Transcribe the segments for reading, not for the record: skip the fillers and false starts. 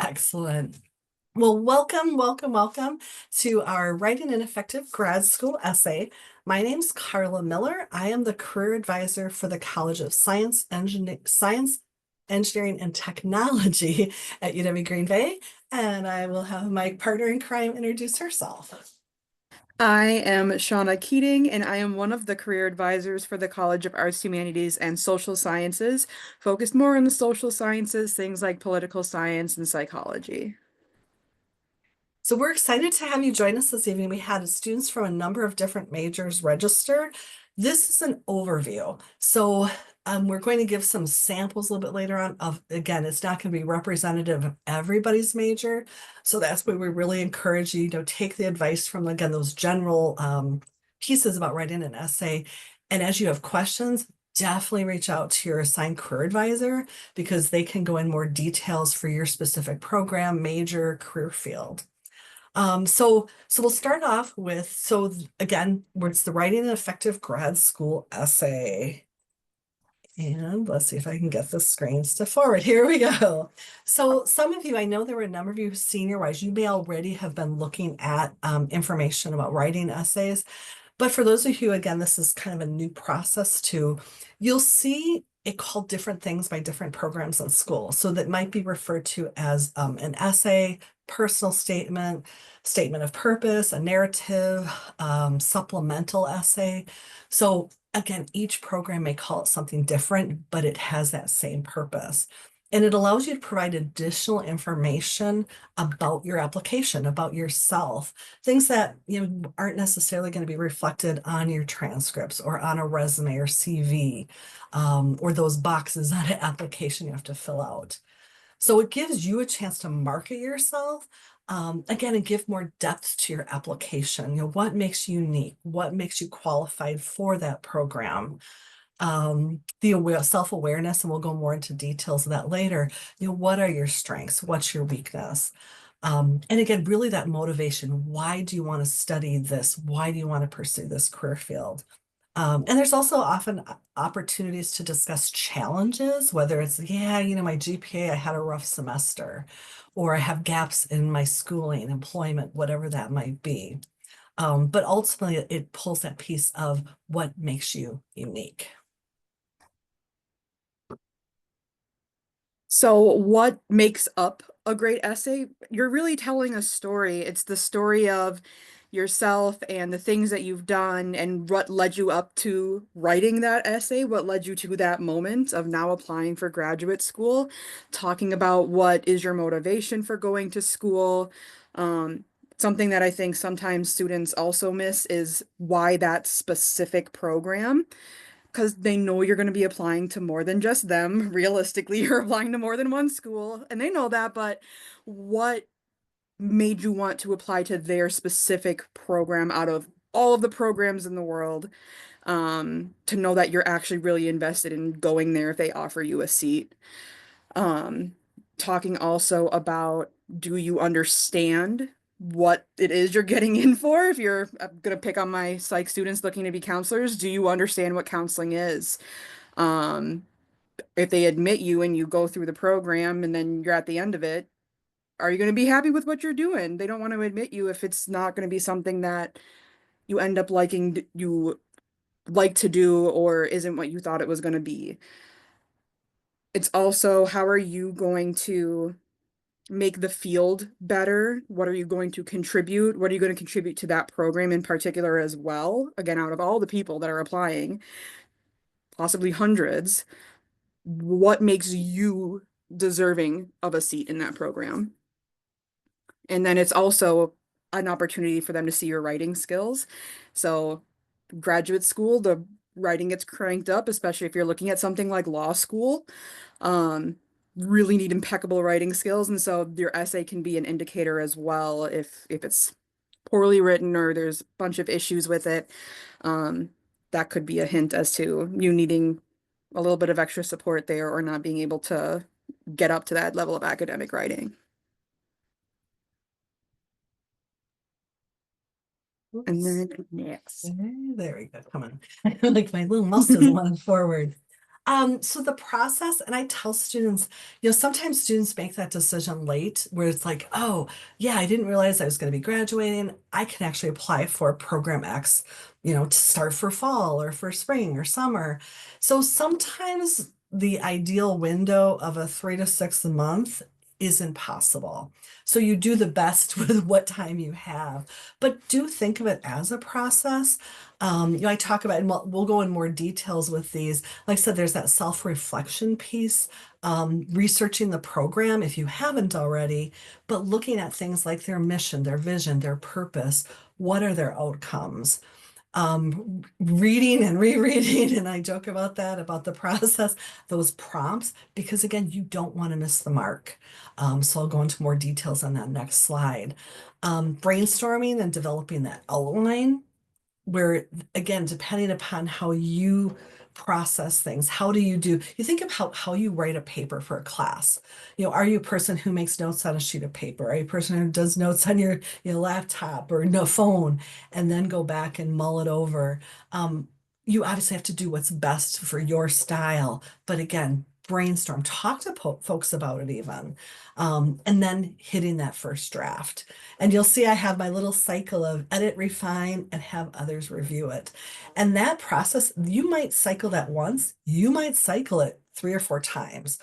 Excellent. Well, welcome to our Writing an Effective Grad School essay. My name's Karla Miller. I am the career advisor for the College of Science, Engineering, and Technology at UW Green Bay, and I will have my partner in crime introduce herself. I am Shawna Keating, and I am one of the career advisors for the College of Arts, Humanities, and Social Sciences, focused more on the social sciences, things like political science and psychology. So we're excited to have you join us this evening. We had students from a number of different majors register. This is an overview. So we're going to give some samples a little bit later on of, again, it's not going to be representative of everybody's major. So that's why we really encourage you, take the advice from, again, those general pieces about writing an essay. And as you have questions, definitely reach out to your assigned career advisor because they can go in more details for your specific program, major, career field. So we'll start off with, so again, it's the Writing an Effective Grad School essay. And let's see if I can get the screens to forward. Here we go. So some of you, I know there were a number of you senior-wise, you may already have been looking at information about writing essays. But for those of you, again, this is kind of a new process too. You'll see it called different things by different programs in school. So that might be referred to as an essay, personal statement, statement of purpose, a narrative, supplemental essay. So again, each program may call it something different, but it has that same purpose. And it allows you to provide additional information about your application, about yourself, things that aren't necessarily going to be reflected on your transcripts or on a resume or CV, or those boxes on an application you have to fill out. So it gives you a chance to market yourself, again, and give more depth to your application. What makes you unique? What makes you qualified for that program? The self-awareness, and we'll go more into details of that later. What are your strengths? What's your weakness? And again, really that motivation. Why do you want to study this? Why do you want to pursue this career field? And there's also often opportunities to discuss challenges, whether it's, yeah, my GPA, I had a rough semester, or I have gaps in my schooling, employment, whatever that might be. But ultimately, it pulls that piece of what makes you unique. So, what makes up a great essay? You're really telling a story. It's the story of yourself and the things that you've done and what led you up to writing that essay, what led you to that moment of now applying for graduate school, talking about what is your motivation for going to school. Um, Something that I think sometimes students also miss is why that specific program, because they know you're going to be applying to more than just them. Realistically, you're applying to more than one school, and they know that, but what made you want to apply to their specific program out of all of the programs in the world, to know that you're actually really invested in going there if they offer you a seat. Um, Talking also about, do you understand what it is you're getting in for? If you're, I'm gonna pick on my psych students looking to be counselors, do you understand what counseling is? Um, if they admit you and you go through the program and then you're at the end of it, are you going to be happy with what you're doing? They don't want to admit you if it's not going to be something that you end up liking, you like to do, or isn't what you thought it was going to be. It's also, how are you going to make the field better? What are you going to contribute? What are you going to contribute to that program in particular as well? Again, out of all the people that are applying, possibly hundreds, what makes you deserving of a seat in that program? And then it's also an opportunity for them to see your writing skills. So, graduate school, the writing gets cranked up, especially if you're looking at something like law school. Um, really need impeccable writing skills, and so your essay can be an indicator as well if it's poorly written or there's a bunch of issues with it. Um, that could be a hint as to you needing a little bit of extra support there or not being able to get up to that level of academic writing. And Oops. then next. There we go. Come on. Like my little mouse doesn't want to forward. So the process, and I tell students, sometimes students make that decision late where it's like, oh, yeah, I didn't realize I was going to be graduating. I can actually apply for program X, to start for fall or for spring or summer. So sometimes the ideal window of a 3 to 6 month isn't possible. So you do the best with what time you have, but do think of it as a process. I talk about, and we'll go in more details with these. Like I said, there's that self-reflection piece, researching the program if you haven't already, but looking at things like their mission, their vision, their purpose. What are their outcomes? Reading and rereading, and I joke about that, about the process, those prompts, because again, you don't want to miss the mark. So I'll go into more details on that next slide. Brainstorming and developing that outline where again, depending upon how you process things, how do you think of how you write a paper for a class? Are you a person who makes notes on a sheet of paper? Are you a person who does notes on your laptop or no phone and then go back and mull it over? You obviously have to do what's best for your style, but again, brainstorm, talk to folks about it even, and then hitting that first draft. And you'll see I have my little cycle of edit, refine, and have others review it. And that process, you might cycle that once, you might cycle it 3 or 4 times.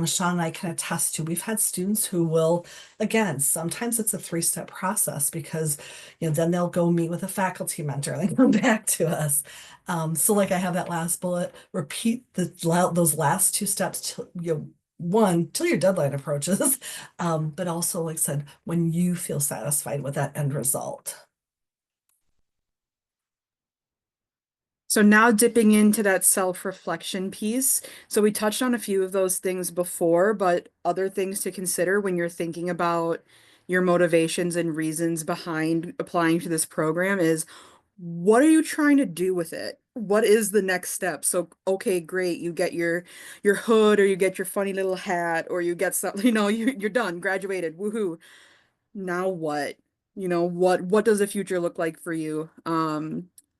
Sean and I can attest to, we've had students who will, again, sometimes it's a 3-step process because, then they'll go meet with a faculty mentor and then come back to us. So like I have that last bullet, repeat those last 2 steps till one till your deadline approaches, but also, like I said, when you feel satisfied with that end result. So now dipping into that self-reflection piece. So we touched on a few of those things before, but other things to consider when you're thinking about your motivations and reasons behind applying to this program is what are you trying to do with it? What is the next step? So, okay, great, you get your hood or you get your funny little hat or you get something, you're done, graduated, woohoo. Now what? What does the future look like for you?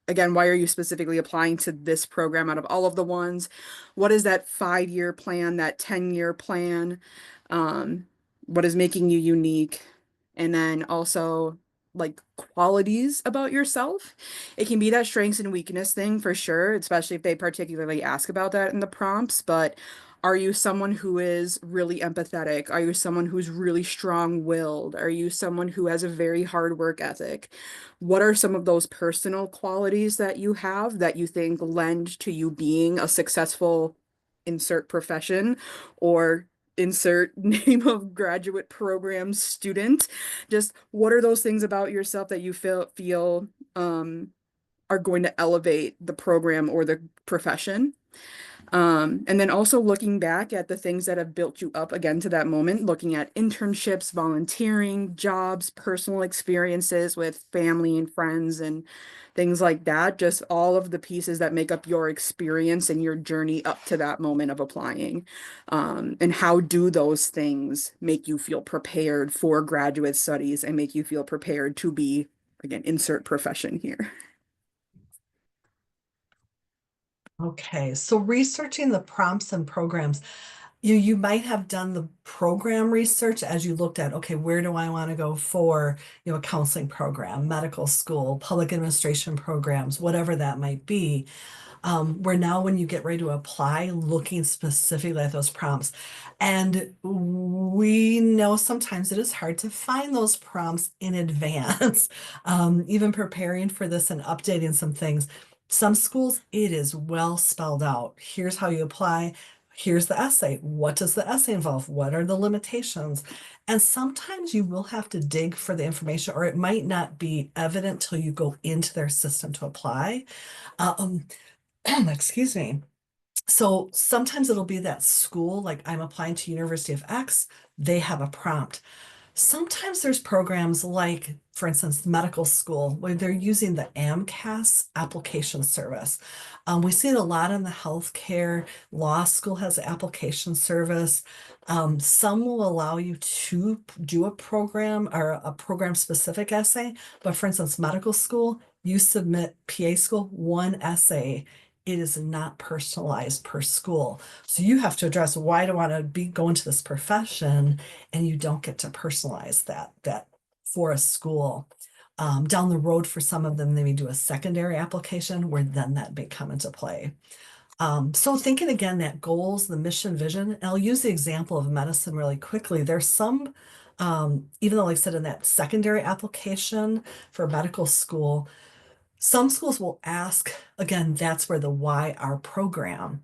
Again, why are you specifically applying to this program out of all of the ones? What is that 5-year plan, that 10-year plan? Um, what is making you unique? And then also like qualities about yourself. It can be that strengths and weakness thing for sure, especially if they particularly ask about that in the prompts, but are you someone who is really empathetic? Are you someone who's really strong-willed? Are you someone who has a very hard work ethic? What are some of those personal qualities that you have that you think lend to you being a successful insert profession or insert name of graduate program student? Just what are those things about yourself that you feel are going to elevate the program or the profession? And then also looking back at the things that have built you up again to that moment, looking at internships, volunteering, jobs, personal experiences with family and friends and things like that. Just all of the pieces that make up your experience and your journey up to that moment of applying. And how do those things make you feel prepared for graduate studies and make you feel prepared to be, again, insert profession here. Okay, so researching the prompts and programs, you might have done the program research as you looked at, okay, where do I want to go for, a counseling program, medical school, public administration programs, whatever that might be. Where now when you get ready to apply, looking specifically at those prompts. And we know sometimes it is hard to find those prompts in advance. Even preparing for this and updating some things. Some schools, it is well spelled out. Here's how you apply. Here's the essay. What does the essay involve? What are the limitations? And sometimes you will have to dig for the information, or it might not be evident till you go into their system to apply. Um, excuse me. So sometimes it'll be that school, like I'm applying to University of X, they have a prompt. Sometimes there's programs like, for instance, medical school, where they're using the AMCAS application service. We see it a lot in the healthcare. Law school has an application service. Some will allow you to do a program or a program specific essay. But for instance, medical school, you submit PA school one essay it is not personalized per school. So you have to address, why do I want to be going to this profession? And you don't get to personalize that for a school. Down the road for some of them, they may do a secondary application where then that may come into play. So thinking again that goals, the mission, vision, and I'll use the example of medicine really quickly. There's some, even though like I said in that secondary application for medical school, some schools will ask, again, that's where the why our program.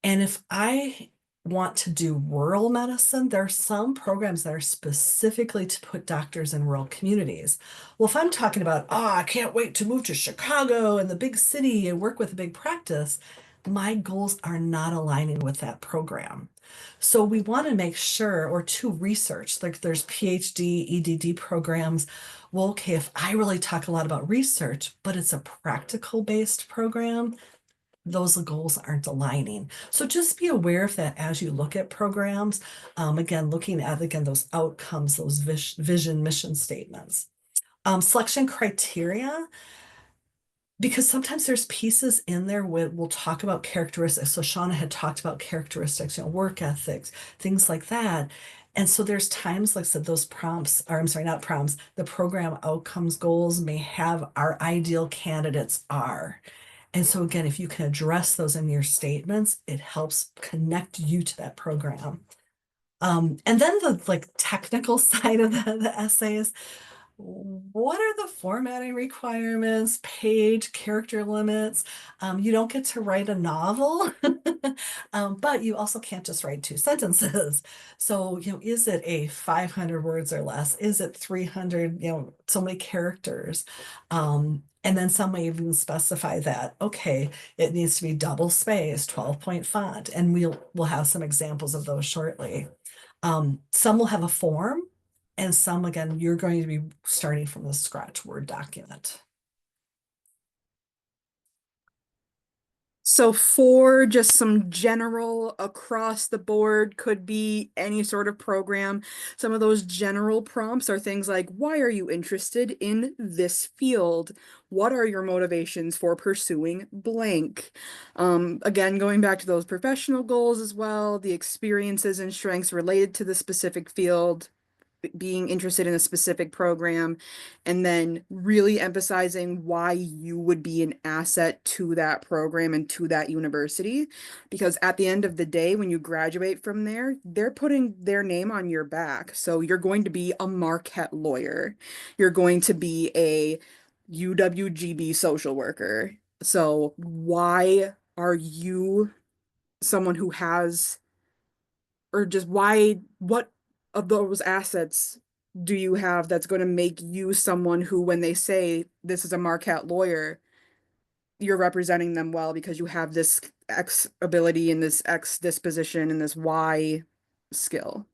And if I want to do rural medicine, there are some programs that are specifically to put doctors in rural communities. Well, if I'm talking about, oh, I can't wait to move to Chicago and the big city and work with a big practice, my goals are not aligning with that program. So we want to make sure, or to research, like there's PhD, EDD programs. Well, okay, if I really talk a lot about research, but it's a practical based program, those goals aren't aligning. So just be aware of that as you look at programs. Again, looking at, again, those outcomes, those vision, mission statements. Selection criteria, because sometimes there's pieces in there where we'll talk about characteristics. So Shawna had talked about characteristics, work ethics, things like that. And so there's times, like I said, those prompts, or I'm sorry, not prompts, the program outcomes goals may have our ideal candidates are. And so again, if you can address those in your statements, it helps connect you to that program. And then the like technical side of the essays, what are the formatting requirements, page, character limits? You don't get to write a novel, but you also can't just write two sentences. So, is it a 500 words or less? Is it 300, so many characters? And then some may even specify that, okay, it needs to be double spaced, 12-point font, and we'll have some examples of those shortly. Some will have a form, and some, again, you're going to be starting from the scratch Word document. So for just some general across the board, could be any sort of program. Some of those general prompts are things like, why are you interested in this field? What are your motivations for pursuing blank? Again, going back to those professional goals as well, the experiences and strengths related to the specific field, being interested in a specific program, and then really emphasizing why you would be an asset to that program and to that university. Because at the end of the day, when you graduate from there, they're putting their name on your back. So you're going to be a Marquette lawyer. You're going to be a UWGB social worker. So why are you someone who has, or just what of those assets do you have that's going to make you someone who, when they say this is a Marquette lawyer, you're representing them well because you have this X ability and this X disposition and this Y skill.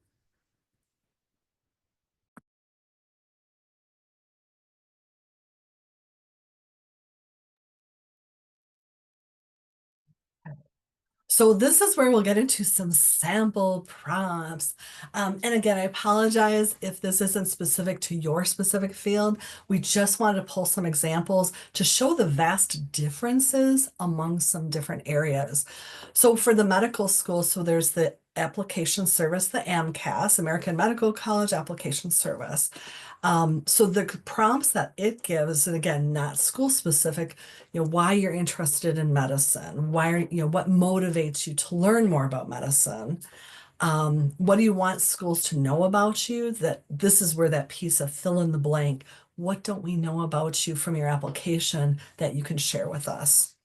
So this is where we'll get into some sample prompts. And again, I apologize if this isn't specific to your specific field. We just wanted to pull some examples to show the vast differences among some different areas. So for the medical school, so there's the application service, the AMCAS, American Medical College Application Service. So the prompts that it gives, and again, not school specific, why you're interested in medicine, what motivates you to learn more about medicine. What do you want schools to know about you? That this is where that piece of fill in the blank. What don't we know about you from your application that you can share with us?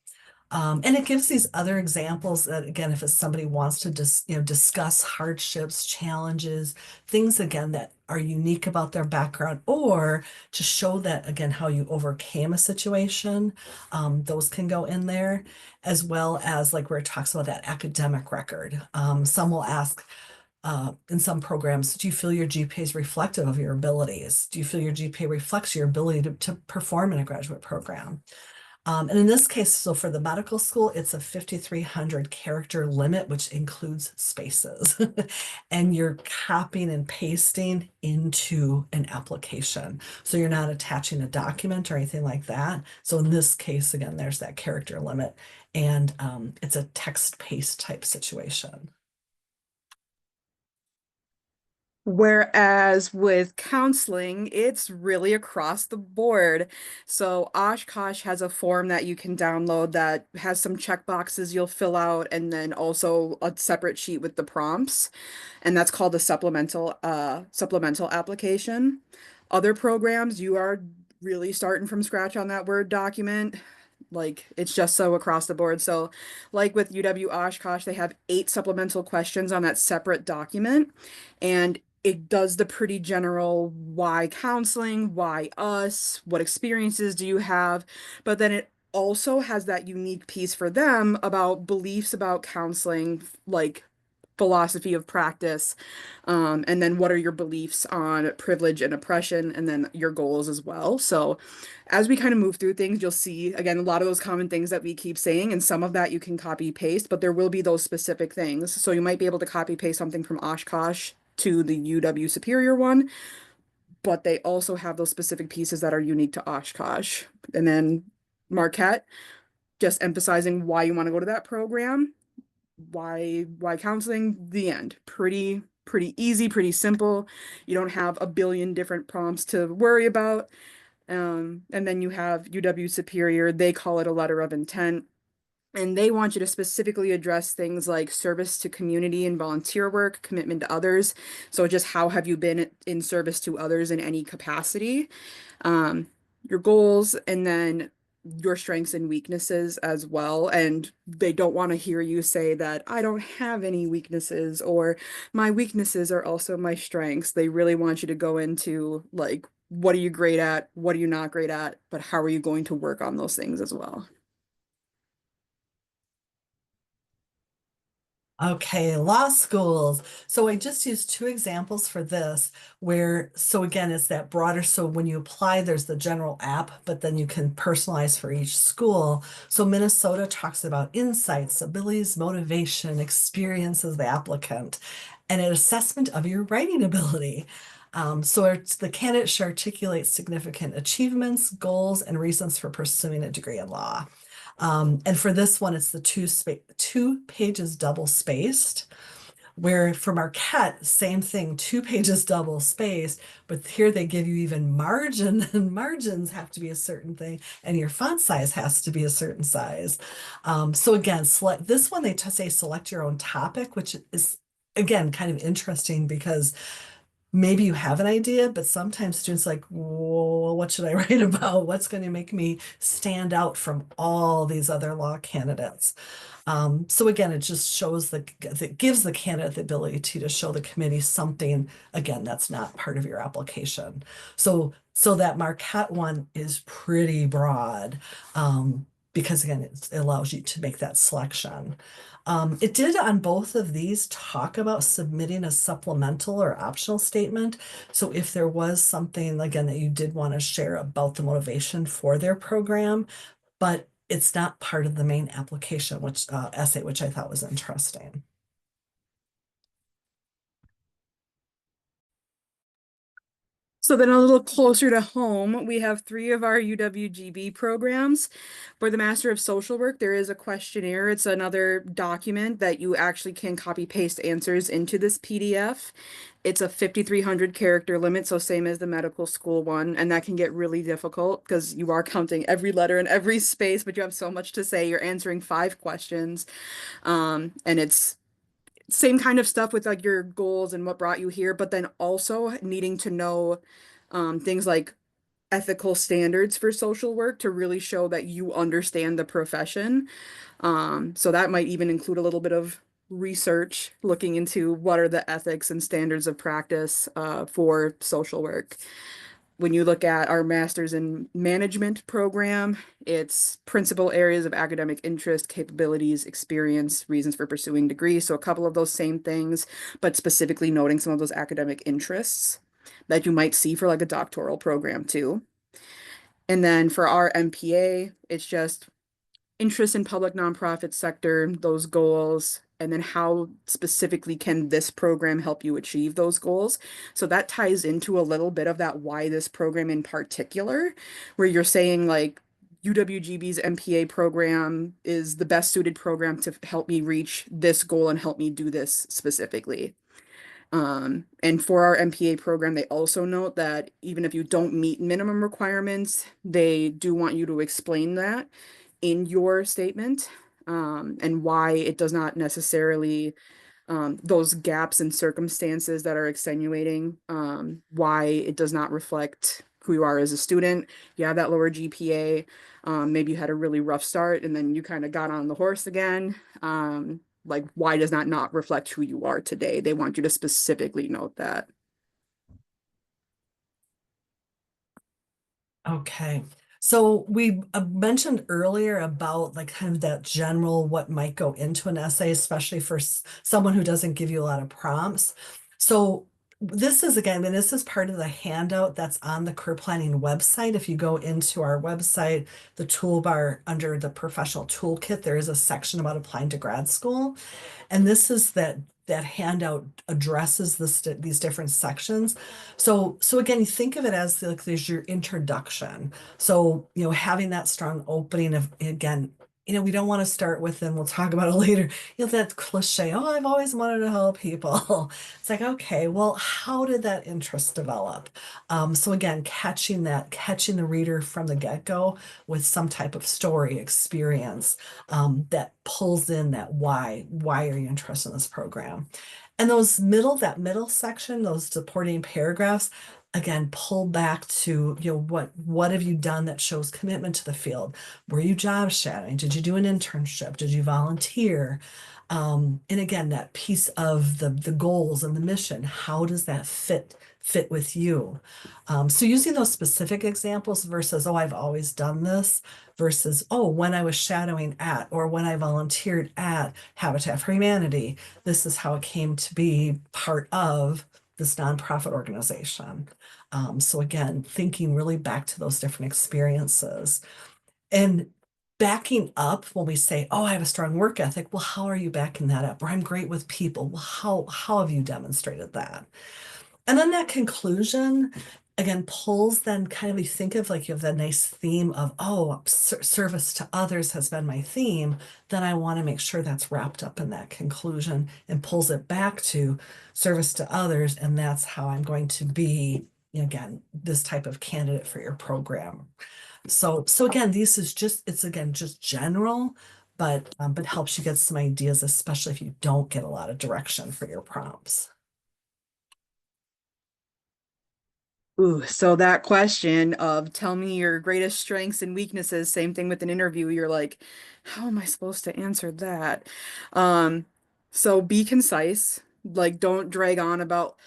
And it gives these other examples that, again, if it's somebody wants to just, discuss hardships, challenges, things, again, that are unique about their background, or to show that, again, how you overcame a situation, those can go in there, as well as like where it talks about that academic record. Some will ask, in some programs, do you feel your GPA is reflective of your abilities? Do you feel your GPA reflects your ability to perform in a graduate program? And in this case, so for the medical school, it's a 5,300 character limit, which includes spaces. And you're copying and pasting into an application. So you're not attaching a document or anything like that. So in this case, again, there's that character limit, and it's a text paste type situation. Whereas with counseling, it's really across the board. So Oshkosh has a form that you can download that has some check boxes you'll fill out, and then also a separate sheet with the prompts, and that's called a supplemental application. Other programs, you are really starting from scratch on that Word document. Like it's just so across the board. So, like with UW Oshkosh, they have 8 supplemental questions on that separate document, and it does the pretty general why counseling, why us, what experiences do you have, but then it also has that unique piece for them about beliefs about counseling, like philosophy of practice, and then what are your beliefs on privilege and oppression, and then your goals as well. So as we kind of move through things, you'll see again a lot of those common things that we keep saying, and some of that you can copy paste, but there will be those specific things. So you might be able to copy paste something from Oshkosh to the UW Superior one, but they also have those specific pieces that are unique to Oshkosh. And then Marquette, just emphasizing why you want to go to that program, why counseling, the end. Pretty easy, pretty simple. You don't have a billion different prompts to worry about. And then you have UW Superior, they call it a letter of intent. And they want you to specifically address things like service to community and volunteer work, commitment to others. So just how have you been in service to others in any capacity? um, your goals, and then your strengths and weaknesses as well. And they don't want to hear you say that I don't have any weaknesses or my weaknesses are also my strengths. They really want you to go into like, what are you great at? What are you not great at? But how are you going to work on those things as well? Okay, law schools. So I just used two examples for this where, so again, it's that broader. So when you apply, there's the general app, but then you can personalize for each school. So Minnesota talks about insights, abilities, motivation, experience as the applicant, and an assessment of your writing ability. So it's, the candidate should articulate significant achievements, goals, and reasons for pursuing a degree in law. And for this one, it's the two pages double spaced, where for Marquette, same thing, 2 pages double spaced, but here they give you even margin, and margins have to be a certain thing, and your font size has to be a certain size. So again, select this one, they say select your own topic, which is again kind of interesting because maybe you have an idea, but sometimes students like, well, what should I write about? What's going to make me stand out from all these other law candidates? So again, it just shows that gives the candidate the ability to show the committee something, again, that's not part of your application. So that Marquette one is pretty broad, because again, it allows you to make that selection. It did on both of these talk about submitting a supplemental or optional statement. So if there was something, again, that you did want to share about the motivation for their program, but it's not part of the main application, which essay, which I thought was interesting. So then a little closer to home, we have 3 of our UWGB programs. For the Master of Social Work, there is a questionnaire. It's another document that you actually can copy paste answers into this PDF. It's a 5,300 character limit, so same as the medical school one, and that can get really difficult because you are counting every letter and every space, but you have so much to say. You're answering 5 questions, and it's same kind of stuff with like your goals and what brought you here, but then also needing to know things like ethical standards for social work to really show that you understand the profession. So that might even include a little bit of research looking into what are the ethics and standards of practice for social work. When you look at our master's in management program, it's principal areas of academic interest, capabilities, experience, reasons for pursuing degrees. So a couple of those same things, but specifically noting some of those academic interests that you might see for like a doctoral program too. And then for our MPA, it's just interest in public nonprofit sector, those goals, and then how specifically can this program help you achieve those goals? So that ties into a little bit of that why this program in particular, where you're saying like UWGB's MPA program is the best suited program to help me reach this goal and help me do this specifically. And for our MPA program, they also note that even if you don't meet minimum requirements, they do want you to explain that in your statement, and why it does not necessarily, those gaps and circumstances that are extenuating, why it does not reflect who you are as a student. You have that lower GPA, maybe you had a really rough start and then you kind of got on the horse again. Like, why does that not reflect who you are today? They want you to specifically note that. Okay. So we mentioned earlier about like kind of that general what might go into an essay, especially for someone who doesn't give you a lot of prompts. So this is again, and this is part of the handout that's on the career planning website. If you go into our website, the toolbar under the professional toolkit, there is a section about applying to grad school. And this is that handout addresses these different sections. So again, you think of it as like there's your introduction. So, having that strong opening of again, we don't want to start with, and we'll talk about it later, that cliche, oh, I've always wanted to help people. It's like, okay, well, how did that interest develop? So again, catching the reader from the get-go with some type of story experience that pulls in that why are you interested in this program? And that middle section, those supporting paragraphs, again, pull back to, what have you done that shows commitment to the field? Were you job shadowing? Did you do an internship? Did you volunteer? And again, that piece of the goals and the mission, how does that fit with you? So using those specific examples versus, oh, I've always done this, versus, oh, when I was shadowing at, or when I volunteered at Habitat for Humanity, this is how it came to be part of this nonprofit organization. So again, thinking really back to those different experiences and backing up when we say, oh, I have a strong work ethic. Well, how are you backing that up? Or I'm great with people. Well, how have you demonstrated that? And then that conclusion again pulls then kind of, you think of like you have that nice theme of, oh, service to others has been my theme. Then I want to make sure that's wrapped up in that conclusion and pulls it back to service to others. And that's how I'm going to be, again, this type of candidate for your program. So again, it's again just general, but helps you get some ideas, especially if you don't get a lot of direction for your prompts. Ooh, so that question of tell me your greatest strengths and weaknesses, same thing with an interview, you're like, how am I supposed to answer that? Um, so be concise, like don't drag on about,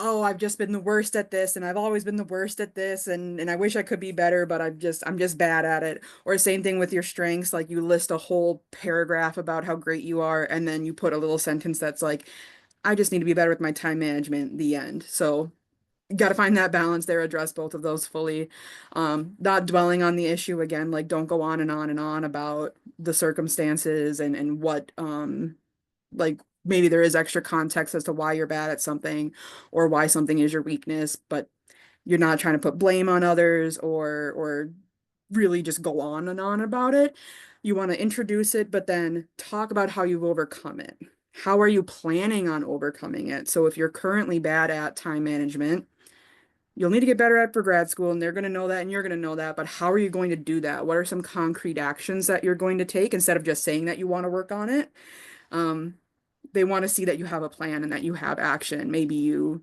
oh, I've just been the worst at this and I've always been the worst at this and I wish I could be better, but I'm just bad at it. Or same thing with your strengths, like you list a whole paragraph about how great you are and then you put a little sentence that's like, I just need to be better with my time management, the end. So got to find that balance there, address both of those fully. Not dwelling on the issue again, like don't go on and on and on about the circumstances and what like maybe there is extra context as to why you're bad at something or why something is your weakness, but you're not trying to put blame on others or really just go on and on about it. You want to introduce it, but then talk about how you've overcome it. How are you planning on overcoming it? So if you're currently bad at time management, you'll need to get better at for grad school, and they're going to know that, and you're going to know that. But how are you going to do that? What are some concrete actions that you're going to take instead of just saying that you want to work on it? Um, they want to see that you have a plan and that you have action. Maybe you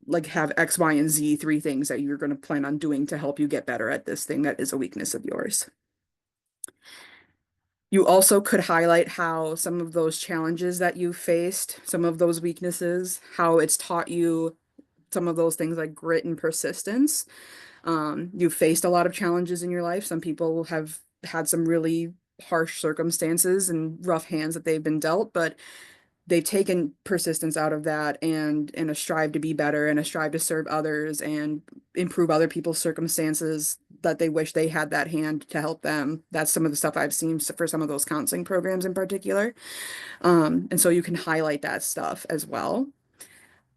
like have X, Y, and Z, three things that you're going to plan on doing to help you get better at this thing that is a weakness of yours. You also could highlight how some of those challenges that you faced, some of those weaknesses, how it's taught you some of those things like grit and persistence. You've faced a lot of challenges in your life. Some people have had some really harsh circumstances and rough hands that they've been dealt, but they've taken persistence out of that and a strive to be better and a strive to serve others and improve other people's circumstances. that they wish they had that hand to help them. That's some of the stuff I've seen for some of those counseling programs in particular. And so you can highlight that stuff as well.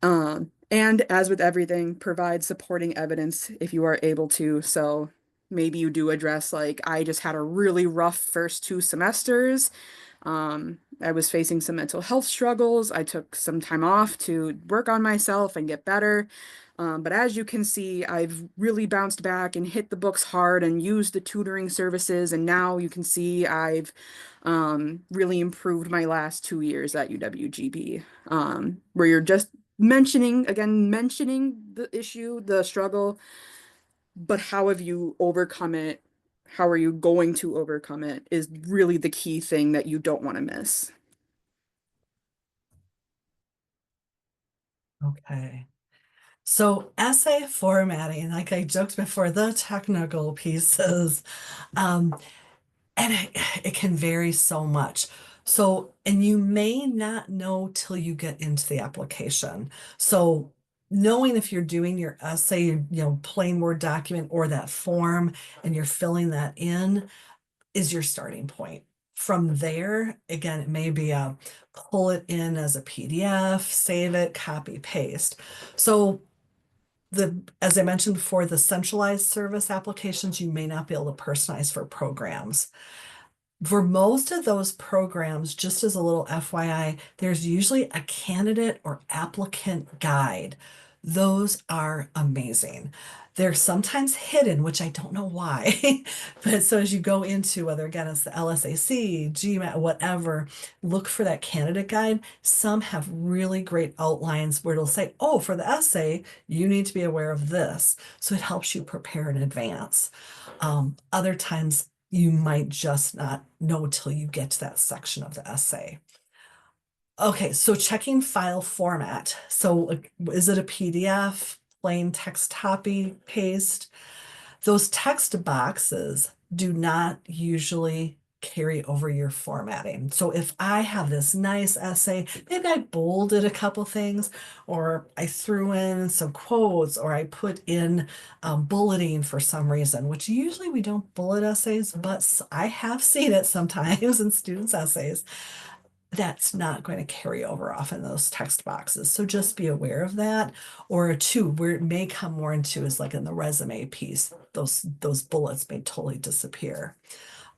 And as with everything, provide supporting evidence if you are able to. So maybe you do address, like, I just had a really rough first 2 semesters. I was facing some mental health struggles. I took some time off to work on myself and get better. But as you can see, I've really bounced back and hit the books hard and used the tutoring services. And now you can see I've really improved my last 2 years at UWGB, where you're just mentioning the issue, the struggle, but how have you overcome it? How are you going to overcome it is really the key thing that you don't want to miss. Okay. So essay formatting, like I joked before, the technical pieces, um, and it can vary so much. So, and you may not know till you get into the application. So, knowing if you're doing your essay, plain Word document or that form, and you're filling that in, is your starting point. From there, again, it may be a pull it in as a PDF, save it, copy, paste. So as I mentioned before, the centralized service applications, you may not be able to personalize for programs. For most of those programs, just as a little FYI, there's usually a candidate or applicant guide. Those are amazing. They're sometimes hidden, which I don't know why. But so as you go into whether again it's the LSAC, GMAT, whatever, look for that candidate guide. Some have really great outlines where it'll say, oh, for the essay, you need to be aware of this. So it helps you prepare in advance. Other times you might just not know till you get to that section of the essay. Okay, so checking file format. So is it a PDF, plain text copy, paste? Those text boxes do not usually carry over your formatting. So if I have this nice essay, maybe I bolded a couple things, or I threw in some quotes, or I put in bulleting for some reason, which usually we don't bullet essays, but I have seen it sometimes in students' essays. That's not going to carry over often those text boxes. So just be aware of that. Or two, where it may come more into is like in the resume piece, those bullets may totally disappear.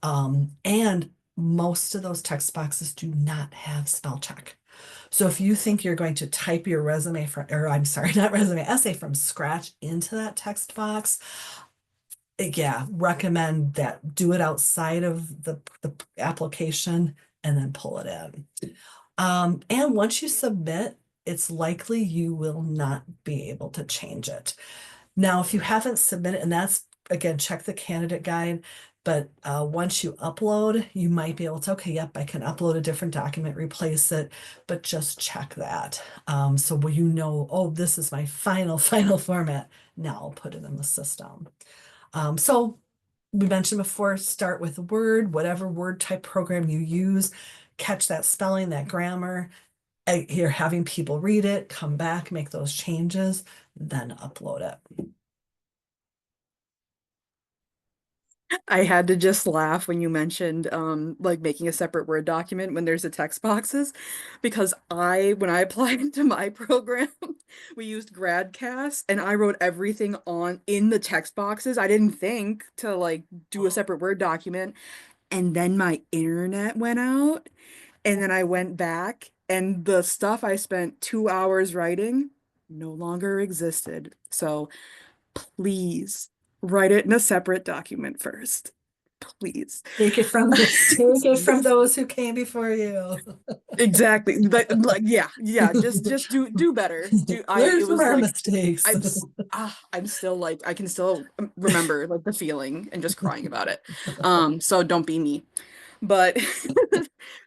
And most of those text boxes do not have spell check. So if you think you're going to type your resume from, or I'm sorry, not resume, essay from scratch into that text box, yeah, recommend that do it outside of the application and then pull it in. And once you submit, it's likely you will not be able to change it. Now, if you haven't submitted, and that's again, check the candidate guide, but once you upload, you might be able to, okay, yep, I can upload a different document, replace it, but just check that. So will you know, oh, this is my final format. Now I'll put it in the system. So we mentioned before, start with Word, whatever Word type program you use, catch that spelling, that grammar. You're having people read it, come back, make those changes, then upload it. I had to just laugh when you mentioned like making a separate Word document when there's the text boxes, because when I applied to my program, we used GradCast and I wrote everything on in the text boxes. I didn't think to like do a separate Word document, and then my internet went out, and then I went back and the stuff I spent 2 hours writing no longer existed. So please write it in a separate document first. Please. Take it from those who came before you. Exactly. Like yeah, just do better. Learn It from was our like mistakes. I'm still like I can still remember like the feeling and just crying about it. So don't be me. But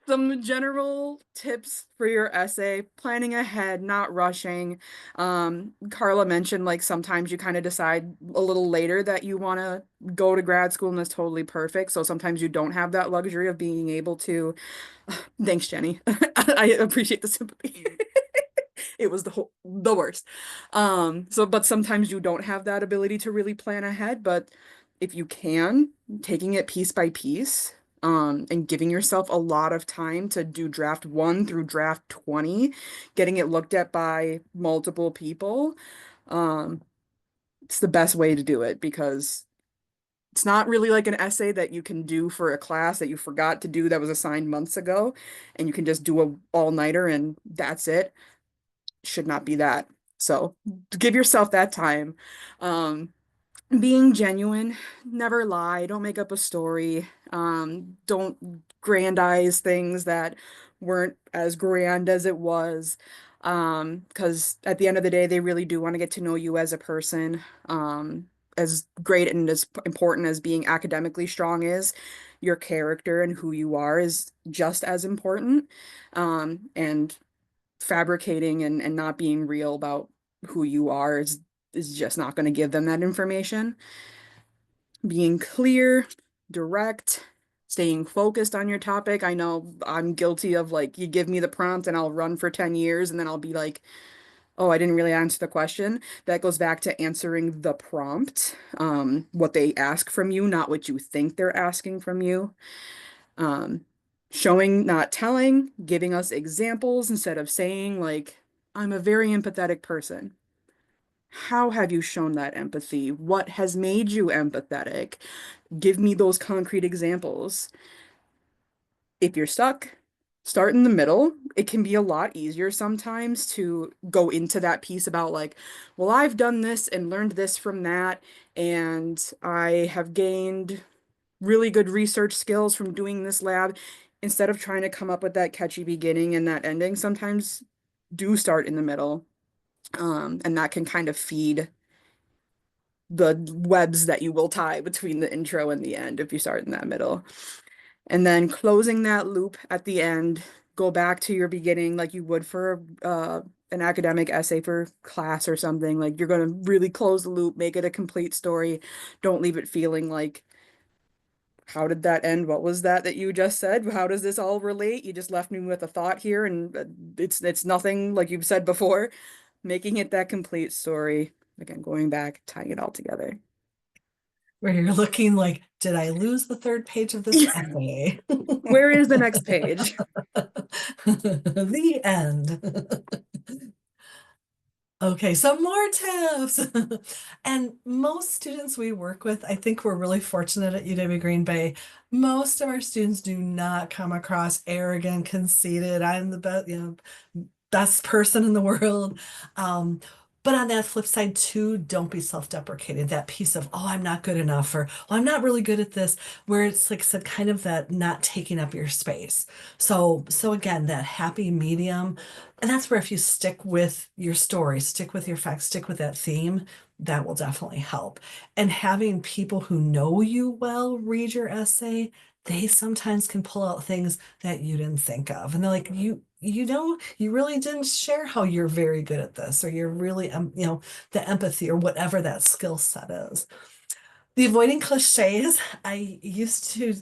some general tips for your essay: planning ahead, not rushing. Karla mentioned like sometimes you kind of decide a little later that you want to go to grad school, and that's totally perfect. So sometimes you don't have that luxury of being able to. Thanks, Jenny. I appreciate the sympathy. It was the worst. But sometimes you don't have that ability to really plan ahead, but if you can, taking it piece by piece, and giving yourself a lot of time to do draft 1 through draft 20, getting it looked at by multiple people. Um, it's the best way to do it because it's not really like an essay that you can do for a class that you forgot to do that was assigned months ago, and you can just do a all-nighter and that's it. Should not be that. So give yourself that time. Um, being genuine, never lie, don't make up a story, don't grandize things that weren't as grand as it was. Because at the end of the day, they really do want to get to know you as a person. As great and as important as being academically strong is, your character and who you are is just as important. And fabricating and not being real about who you are is just not going to give them that information. Being clear, direct, staying focused on your topic. I know I'm guilty of like you give me the prompt and I'll run for 10 years and then I'll be like, oh, I didn't really answer the question. That goes back to answering the prompt, what they ask from you, not what you think they're asking from you. Um, showing, not telling, giving us examples instead of saying, like, I'm a very empathetic person. How have you shown that empathy? What has made you empathetic? Give me those concrete examples. If you're stuck, start in the middle. It can be a lot easier sometimes to go into that piece about, like, well, I've done this and learned this from that, and I have gained really good research skills from doing this lab. Instead of trying to come up with that catchy beginning and that ending, sometimes do start in the middle. And that can kind of feed the webs that you will tie between the intro and the end if you start in that middle. And then closing that loop at the end, go back to your beginning like you would for an academic essay for class or something. Like you're going to really close the loop, make it a complete story. Don't leave it feeling like, how did that end? What was that you just said? How does this all relate? You just left me with a thought here, and it's nothing like you've said before. Making it that complete story. Again, going back, tying it all together. Where you're looking like, did I lose the third page of this essay? Where is the next page? The end. Okay, some more tips. And most students we work with, I think we're really fortunate at UW Green Bay. Most of our students do not come across arrogant, conceited. I'm the best, best person in the world. Um, but on that flip side too, don't be self-deprecating. That piece of, oh, I'm not good enough, or oh, I'm not really good at this, where it's like said, kind of that not taking up your space. So again, that happy medium, and that's where if you stick with your story, stick with your facts, stick with that theme, that will definitely help. And having people who know you well read your essay, they sometimes can pull out things that you didn't think of. And they're like, you really didn't share how you're very good at this, or you're really, the empathy or whatever that skill set is. The avoiding cliches, I used to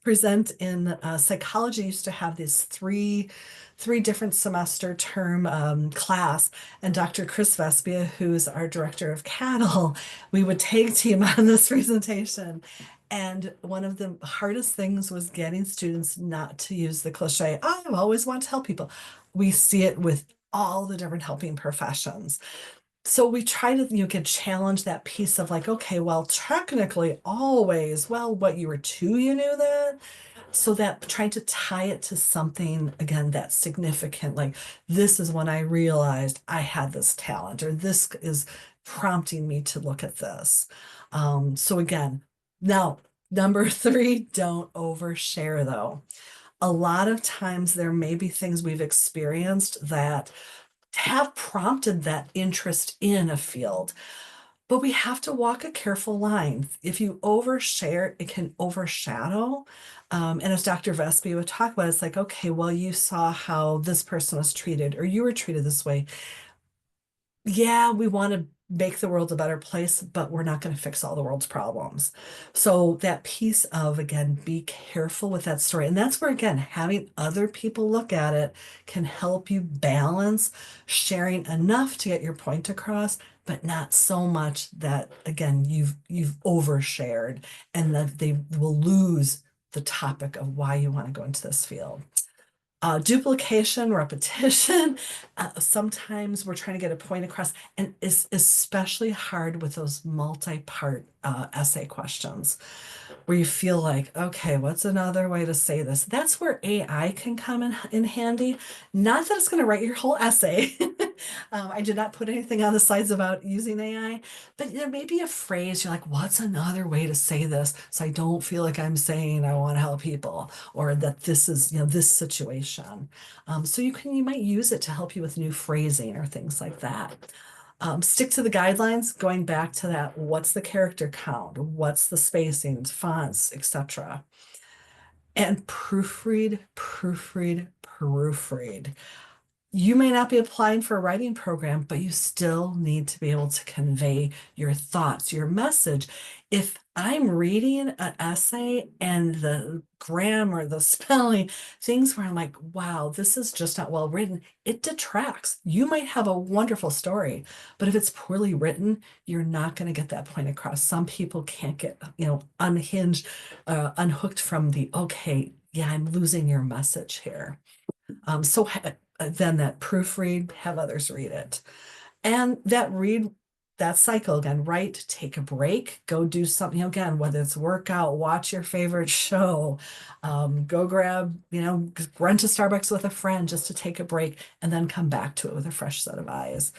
present in psychology, used to have these three different semester term class, and Dr. Chris Vespia, who's our director of cattle, we would tag team on this presentation. And one of the hardest things was getting students not to use the cliche, I always want to help people. We see it with all the different helping professions. So we try to, can challenge that piece of like, okay, well, technically always, well, what you were two, you knew that. So that trying to tie it to something again that's significant, like this is when I realized I had this talent, or this is prompting me to look at this. So again, now number three, don't overshare though. A lot of times there may be things we've experienced that have prompted that interest in a field. But we have to walk a careful line. If you overshare, it can overshadow. And as Dr. Vespi would talk about, it's like, okay, well, you saw how this person was treated, or you were treated this way. yeah, we want to make the world a better place, but we're not going to fix all the world's problems. So that piece of, again, be careful with that story. And that's where, again, having other people look at it can help you balance sharing enough to get your point across, but not so much that, again, you've overshared and that they will lose the topic of why you want to go into this field. Duplication, repetition. Sometimes we're trying to get a point across, and it's especially hard with those multi-part essay questions where you feel like, okay, what's another way to say this? That's where AI can come in handy. Not that it's going to write your whole essay. I did not put anything on the slides about using AI, but there may be a phrase you're like, what's another way to say this so I don't feel like I'm saying I want to help people or that this is, this situation. So you might use it to help you with new phrasing or things like that. Stick to the guidelines, going back to that, what's the character count? What's the spacing, fonts, etc. And proofread, proofread, proofread. You may not be applying for a writing program, but you still need to be able to convey your thoughts, your message. If I'm reading an essay and the grammar, the spelling, things where I'm like, wow, this is just not well written, it detracts. You might have a wonderful story, but if it's poorly written, you're not going to get that point across. Some people can't get, unhinged, unhooked from the, okay, yeah, I'm losing your message here. Then that proofread, have others read it. And that cycle again, write, take a break, go do something again, whether it's workout, watch your favorite show, go grab, run to Starbucks with a friend just to take a break and then come back to it with a fresh set of eyes.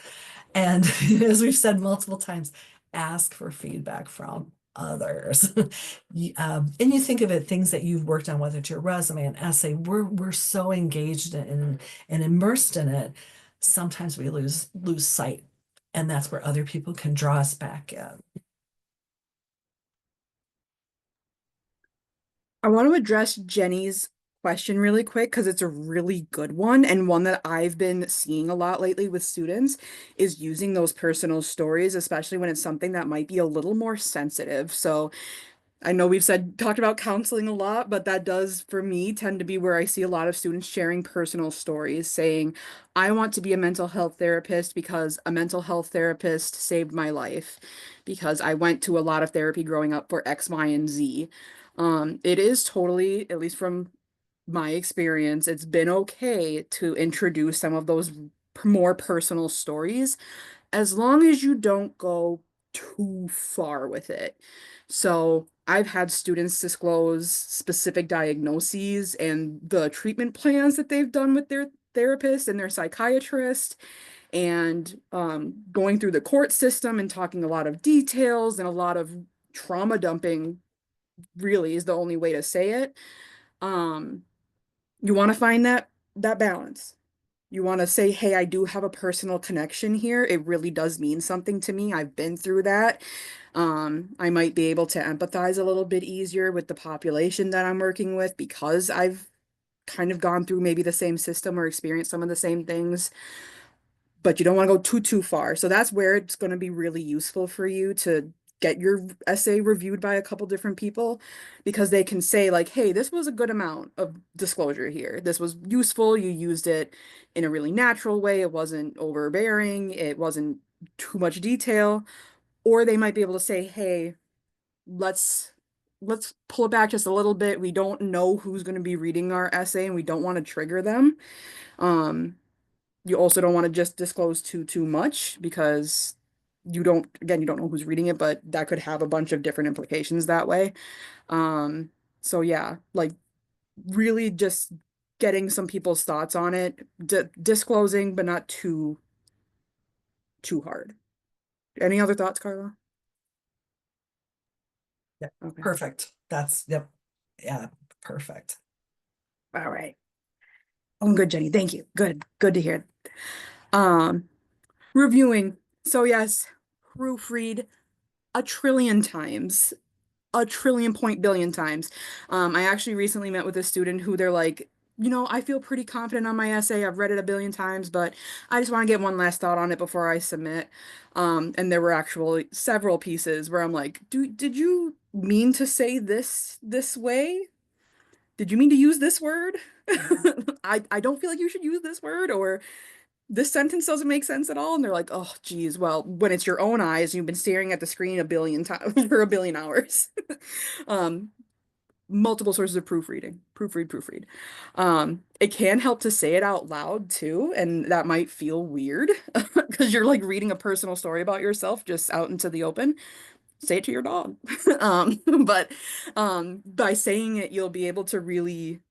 And as we've said multiple times, ask for feedback from others. And you think of it, things that you've worked on, whether it's your resume, an essay, we're so engaged in and immersed in it. Sometimes we lose sight. And that's where other people can draw us back in. I want to address Jenny's question really quick because it's a really good one and one that I've been seeing a lot lately with students is using those personal stories, especially when it's something that might be a little more sensitive. So I know we've talked about counseling a lot, but that does for me tend to be where I see a lot of students sharing personal stories saying, I want to be a mental health therapist because a mental health therapist saved my life, because I went to a lot of therapy growing up for X, Y, and Z. It is totally, at least from my experience, it's been okay to introduce some of those more personal stories as long as you don't go too far with it. So I've had students disclose specific diagnoses and the treatment plans that they've done with their therapist and their psychiatrist, and going through the court system and talking a lot of details and a lot of trauma dumping really is the only way to say it. Um, you want to find that balance. You want to say, hey, I do have a personal connection here. It really does mean something to me. I've been through that. I might be able to empathize a little bit easier with the population that I'm working with because I've kind of gone through maybe the same system or experienced some of the same things, but you don't want to go too far. So that's where it's going to be really useful for you to get your essay reviewed by a couple different people, because they can say like, hey, this was a good amount of disclosure here. This was useful. You used it in a really natural way. It wasn't overbearing. It wasn't too much detail. Or they might be able to say, hey, let's let's pull it back just a little bit. We don't know who's going to be reading our essay and we don't want to trigger them. Um, you also don't want to just disclose too much because you don't know who's reading it, but that could have a bunch of different implications that way. Um, so yeah, like really just getting some people's thoughts on it, disclosing, but not too hard. Any other thoughts, Carla? Yeah, Okay. perfect. Yep. Yeah, perfect. All right. Oh, good, Jenny. Thank you. Good to hear. Um, reviewing. So yes, proofread a trillion times. A trillion point billion times. I actually recently met with a student who they're like, I feel pretty confident on my essay. I've read it a billion times, but I just want to get one last thought on it before I submit. And there were actually several pieces where I'm like, did you mean to say this way? Did you mean to use this word? I don't feel like you should use this word, or this sentence doesn't make sense at all. And they're like, oh, geez, well, when it's your own eyes, you've been staring at the screen a billion times for a billion hours. Um, Multiple sources of proofreading, proofread. It can help to say it out loud too, and that might feel weird because you're like reading a personal story about yourself just out into the open. Say it to your dog. But by saying it, you'll be able to really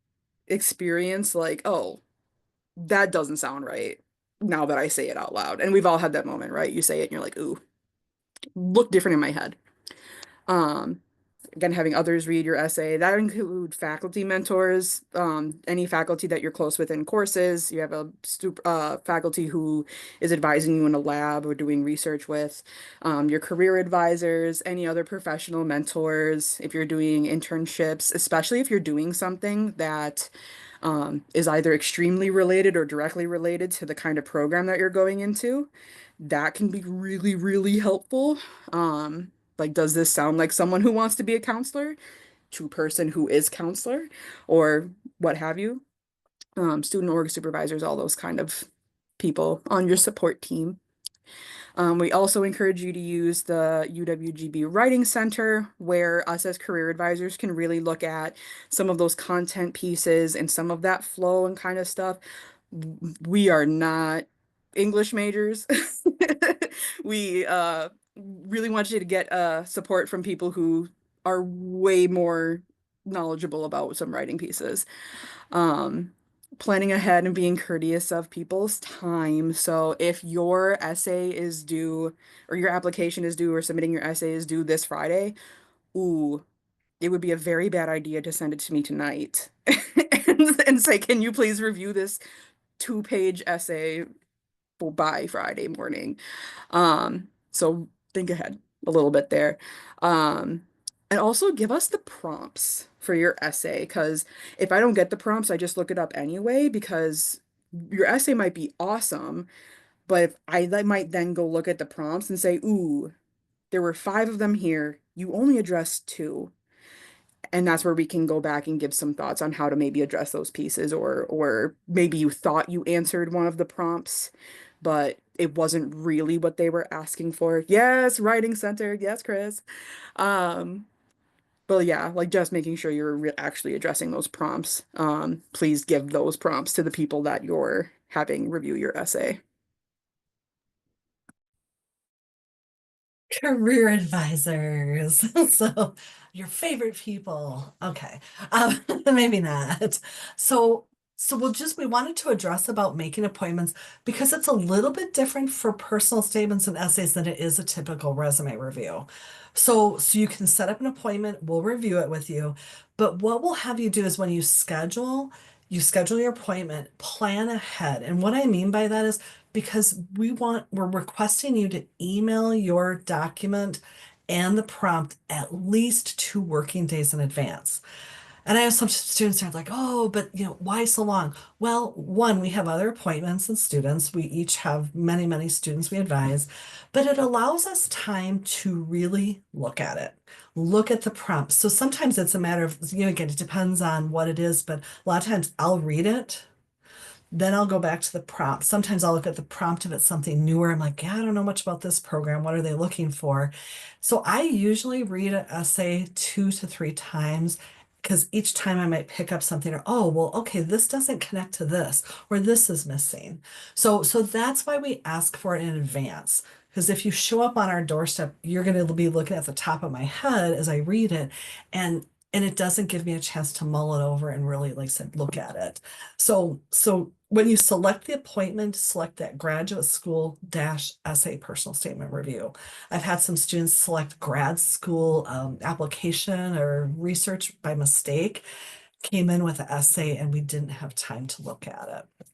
experience like, oh, that doesn't sound right now that I say it out loud. And we've all had that moment, right? You say it and you're like, ooh, look different in my head. Um, Again, having others read your essay. That include faculty mentors, any faculty that you're close with in courses. You have a faculty who is advising you in a lab or doing research with, your career advisors, any other professional mentors. If you're doing internships, especially if you're doing something that is either extremely related or directly related to the kind of program that you're going into, that can be really, really helpful. Like, does this sound like someone who wants to be a counselor to a person who is counselor or what have you? Student org supervisors, all those kind of people on your support team. We also encourage you to use the UWGB Writing Center, where us as career advisors can really look at some of those content pieces and some of that flow and kind of stuff. We are not English majors. We really want you to get support from people who are way more knowledgeable about some writing pieces. Um, Planning ahead and being courteous of people's time. So if your essay is due or your application is due or submitting your essay is due this Friday, ooh, it would be a very bad idea to send it to me tonight and say, can you please review this two-page essay by Friday morning? So think ahead a little bit there. Um, and also give us the prompts for your essay, because if I don't get the prompts, I just look it up anyway, because your essay might be awesome, but if I might then go look at the prompts and say, ooh, there were five of them here. You only addressed two. And that's where we can go back and give some thoughts on how to maybe address those pieces, or maybe you thought you answered one of the prompts, but it wasn't really what they were asking for. Yes, writing centered. Yes, Chris. Um, but yeah, like just making sure you're actually addressing those prompts. Please give those prompts to the people that you're having review your essay. Career advisors. So your favorite people. Okay. Maybe not. So we wanted to address about making appointments because it's a little bit different for personal statements and essays than it is a typical resume review. So you can set up an appointment, we'll review it with you. But what we'll have you do is when you schedule your appointment, plan ahead. And what I mean by that is because we're requesting you to email your document and the prompt at least 2 working days in advance. And I have some students that are like, oh, but why so long? Well, one, we have other appointments and students. We each have many, many students we advise, but it allows us time to really look at it, look at the prompts. So sometimes it's a matter of, again, it depends on what it is, but a lot of times I'll read it, then I'll go back to the prompt. Sometimes I'll look at the prompt if it's something newer. I'm like, yeah, I don't know much about this program. What are they looking for? So I usually read an essay 2 to 3 times because each time I might pick up something or, oh, well, okay, this doesn't connect to this or this is missing. So that's why we ask for it in advance. Because if you show up on our doorstep, you're going to be looking at the top of my head as I read it, and it doesn't give me a chance to mull it over and really, like I said, look at it. So when you select the appointment, select that graduate school dash essay personal statement review. I've had some students select grad school application or research by mistake, came in with an essay and we didn't have time to look at it.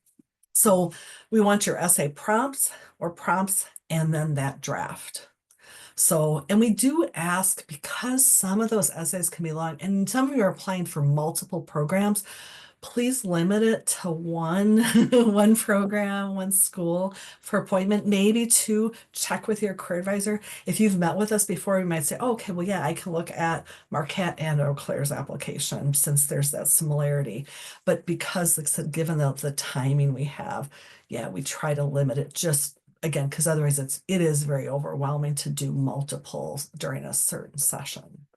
So we want your essay prompts and then that draft. So, and we do ask because some of those essays can be long and some of you are applying for multiple programs, please limit it to one, one program, one school for appointment, maybe two, check with your career advisor. If you've met with us before, we might say, oh, okay, well, yeah, I can look at Marquette and Eau Claire's application since there's that similarity. But because, like I said, given the timing we have, yeah, we try to limit it just again, because otherwise it is very overwhelming to do multiple during a certain session.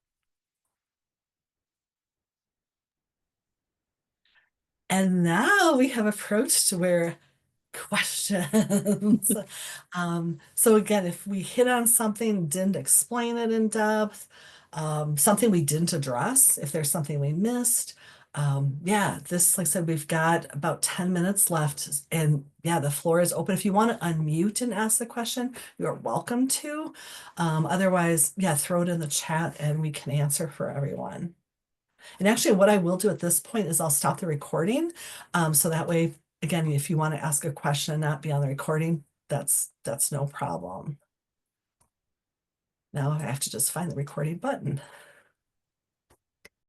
And now we have approached where questions. So again, if we hit on something, didn't explain it in depth, something we didn't address, if there's something we missed, yeah, this, like I said, we've got about 10 minutes left, and yeah, the floor is open. If you want to unmute and ask the question, you're welcome to. Otherwise, yeah, throw it in the chat and we can answer for everyone. And actually, what I will do at this point is I'll stop the recording. So that way, again, if you want to ask a question and not be on the recording, that's no problem. Now I have to just find the recording button.